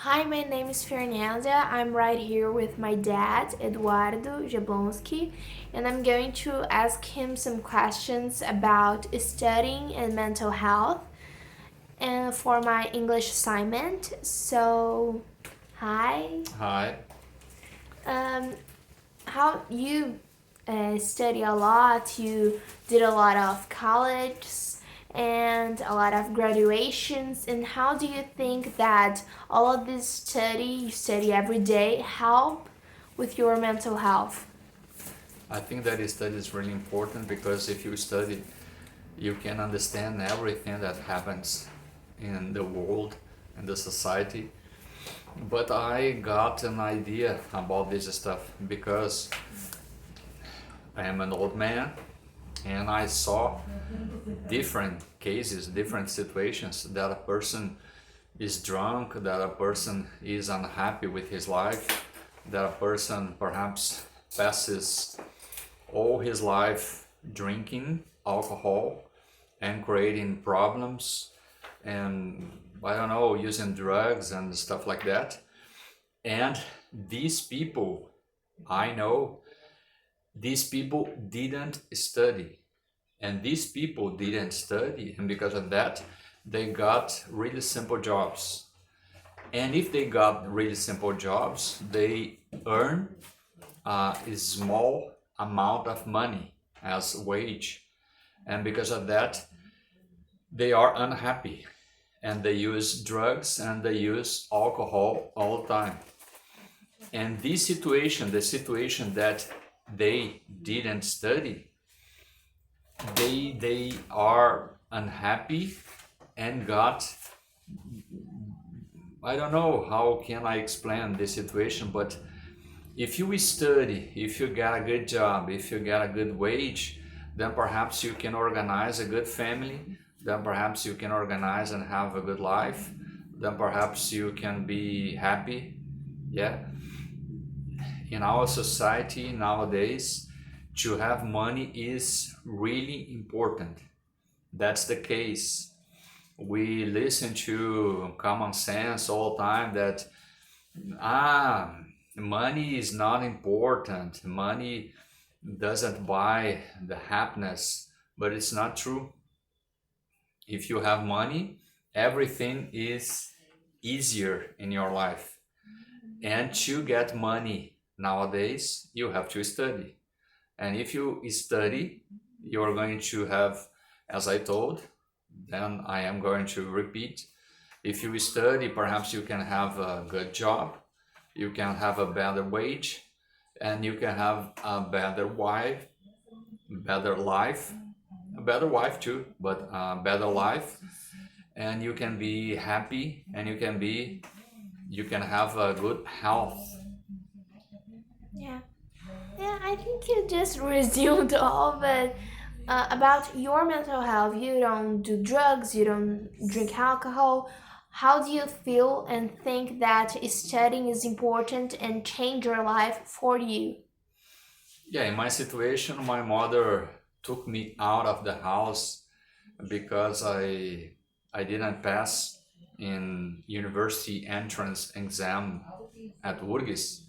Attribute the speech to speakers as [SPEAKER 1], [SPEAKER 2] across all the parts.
[SPEAKER 1] Hi, my name is Fernanda. I'm right here with my dad, Eduardo Jablonski, and I'm going to ask him some questions about studying and mental health and for my English assignment. So, hi.
[SPEAKER 2] Hi.
[SPEAKER 1] Um, how you study a lot? You did a lot of college and a lot of graduations. And how do you think that all of this study, you study every day, help with your mental health?
[SPEAKER 2] I think that study is really important because if you study, you can understand everything that happens in the world and the society. But I got an idea about this stuff because I am an old man and I saw different cases, different situations that a person is drunk, that a person is unhappy with his life, that a person perhaps passes all his life drinking alcohol and creating problems and I don't know, using drugs and stuff like that. And these people, I know, these people didn't study. And these people didn't study, and because of that, they got really simple jobs. And if they got really simple jobs, they earn a small amount of money as wage, and because of that they are unhappy and they use drugs and they use alcohol all the time. And this situation, the situation that they didn't study, they are unhappy and got, I don't know how can I explain this situation, but if you study, if you get a good job, if you get a good wage, then perhaps you can organize a good family, then perhaps you can organize and have a good life, then perhaps you can be happy. Yeah, in our society nowadays, to have money is really important. That's the case. We listen to common sense all the time that ah, money is not important. Money doesn't buy the happiness, but it's not true. If you have money, everything is easier in your life. And to get money nowadays, you have to study. And if you study, you're going to have, as I told, then I am going to repeat. If you study, perhaps you can have a good job, you can have a better wage, and you can have a better wife, better life, a better wife too, but a better life, and you can be happy, and you can have a good health.
[SPEAKER 1] Yeah. Yeah, I think you just resumed all, but about your mental health, you don't do drugs, you don't drink alcohol. How do you feel and think that studying is important and change your life for you?
[SPEAKER 2] Yeah, in my situation, my mother took me out of the house because I didn't pass in university entrance exam at URGS.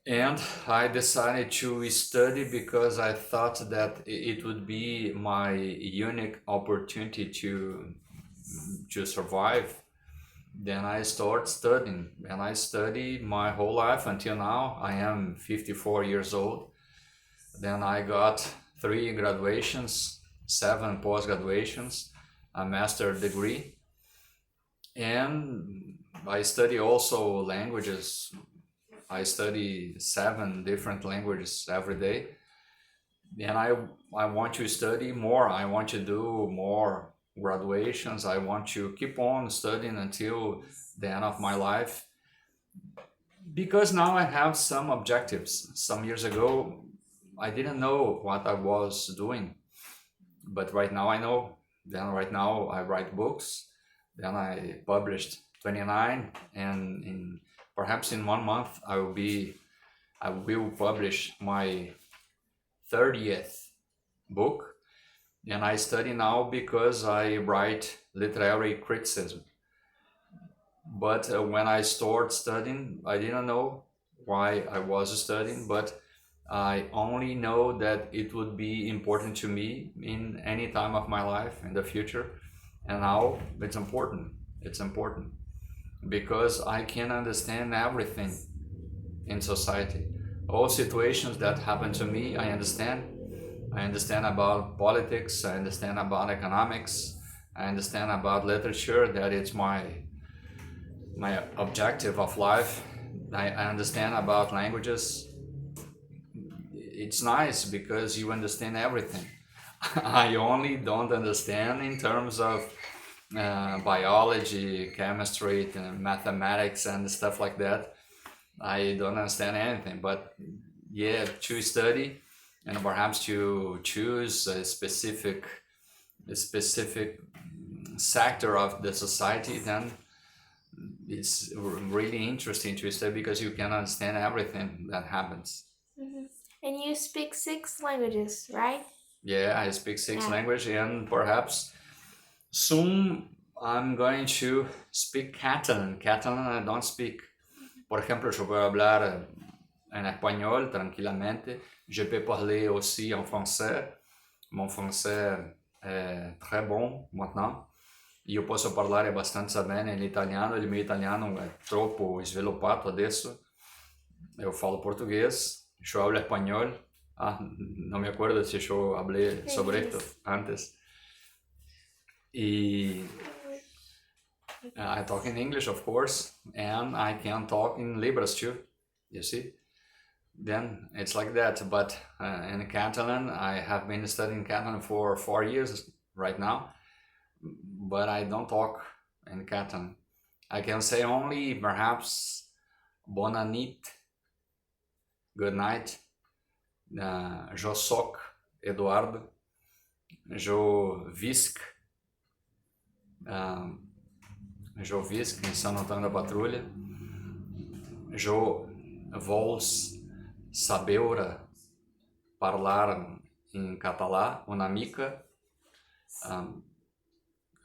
[SPEAKER 2] And I decided to study because I thought that it would be my unique opportunity to survive. Then I start studying, and I study my whole life until now. I am 54 years old. Then I got three graduations, seven post graduations, a master degree, and I study also languages. I study seven different languages every day, and I want to study more. I want to do more graduations. I want to keep on studying until the end of my life because now I have some objectives. Some years ago, I didn't know what I was doing, but right now I know. Then right now I write books. Then I published 29, and in perhaps in 1 month I will publish my 30th book. And I study now because I write literary criticism. But when I started studying, I didn't know why I was studying, but I only know that it would be important to me in any time of my life in the future. And now it's important. It's important because I can understand everything in society. All situations that happen to me, I understand. I understand about politics, I understand about economics, I understand about literature, that it's my objective of life. I understand about languages. It's nice because you understand everything. I only don't understand in terms of biology, chemistry, mathematics, and stuff like that. I don't understand anything, but yeah, to study and perhaps to choose a specific sector of the society, then it's really interesting to study because you can understand everything that happens.
[SPEAKER 1] Mhm. And you speak 6 languages, right?
[SPEAKER 2] Yeah, I speak six
[SPEAKER 1] Yeah.
[SPEAKER 2] languages, and perhaps soon I'm going to speak Catalan. Catalan I don't speak. Por ejemplo, je peux hablar en espagnol tranquillamente. Je peux parler aussi en français. Mon français è très bon maintenant. Io posso parlare abbastanza bene l'italiano, il mio italiano è troppo sviluppato adesso. Eu falo português, eu hablo espanhol. Ah, no me acuerdo si yo hablé sobre esto antes. Y I talk in English, of course, and I can talk in Libras too, you see. Then it's like that. But in Catalan, I have been studying Catalan for 4 years right now, but I don't talk in Catalan. I can say only perhaps bona nit, good night, jo soc Eduardo, jo visc, jo visc em São Antônio da Patrulha, jo vols saber parlar em catalá, una mica,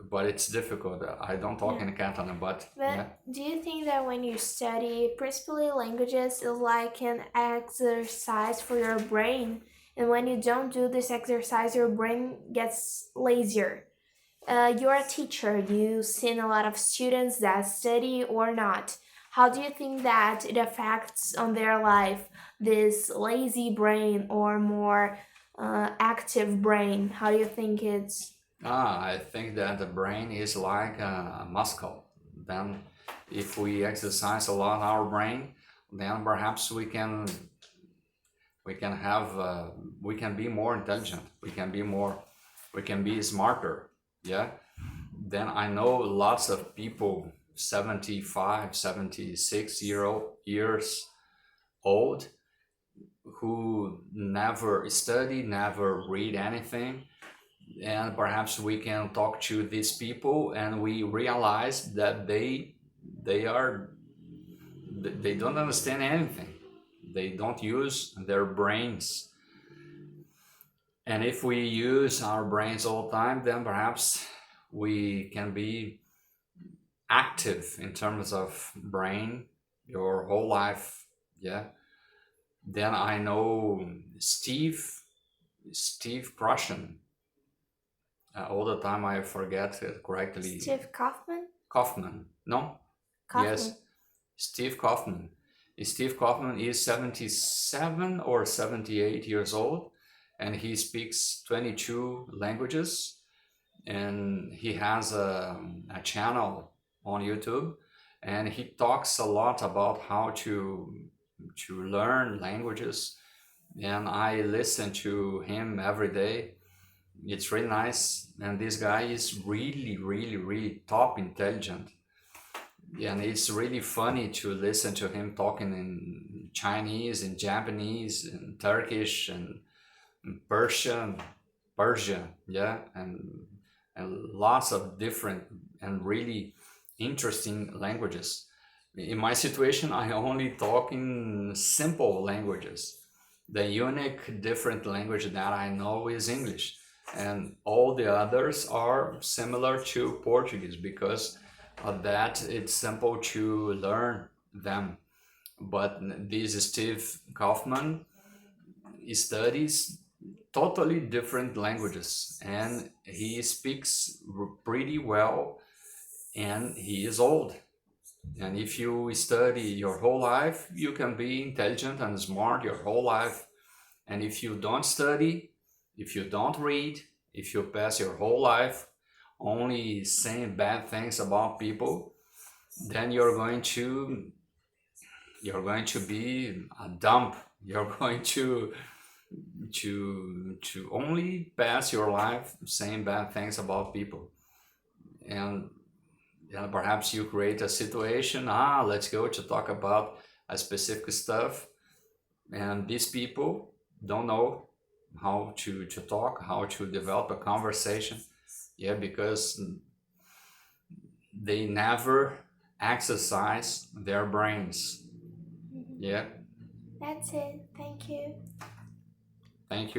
[SPEAKER 2] but it's difficult. I don't talk in Catalan, but yeah.
[SPEAKER 1] Do you think that when you study principally languages is like an exercise for your brain, and when you don't do this exercise, your brain gets lazier? You're a teacher. You've seen a lot of students that study or not. How do you think that it affects on their life, this lazy brain or more active brain? How do you think it's?
[SPEAKER 2] I think that the brain is like a muscle. Then, if we exercise a lot our brain, then perhaps we can have we can be more intelligent. We can be smarter. Yeah. Then I know lots of people 75, 76 years old who never study, never read anything, and perhaps we can talk to these people and we realize that they don't understand anything. They don't use their brains. And if we use our brains all the time, then perhaps we can be active in terms of brain your whole life. Yeah. Then I know Steve Prussian. All the time I forget it correctly.
[SPEAKER 1] Steve Kaufman?
[SPEAKER 2] Kaufman. No?
[SPEAKER 1] Kaufman.
[SPEAKER 2] Yes. Steve Kaufman. Steve Kaufman is 77 or 78 years old, and he speaks 22 languages, and he has a channel on YouTube, and he talks a lot about how to learn languages, and I listen to him every day. It's really nice, and this guy is really top intelligent, and it's really funny to listen to him talking in Chinese, in Japanese, in Turkish, and Persian, yeah, and lots of different and really interesting languages. In my situation, I only talk in simple languages. The unique different language that I know is English, and all the others are similar to Portuguese because that it's simple to learn them. But this Steve Kaufman studies totally different languages, and he speaks pretty well, and he is old. And if you study your whole life, you can be intelligent and smart your whole life. And if you don't study, if you don't read, if you pass your whole life only saying bad things about people, then you're going to be a dump. You're going to only pass your life saying bad things about people. And perhaps you create a situation, let's go to talk about a specific stuff, and these people don't know how to talk, how to develop a conversation. Yeah, because they never exercise their brains. Yeah.
[SPEAKER 1] That's it. Thank you.
[SPEAKER 2] Thank you.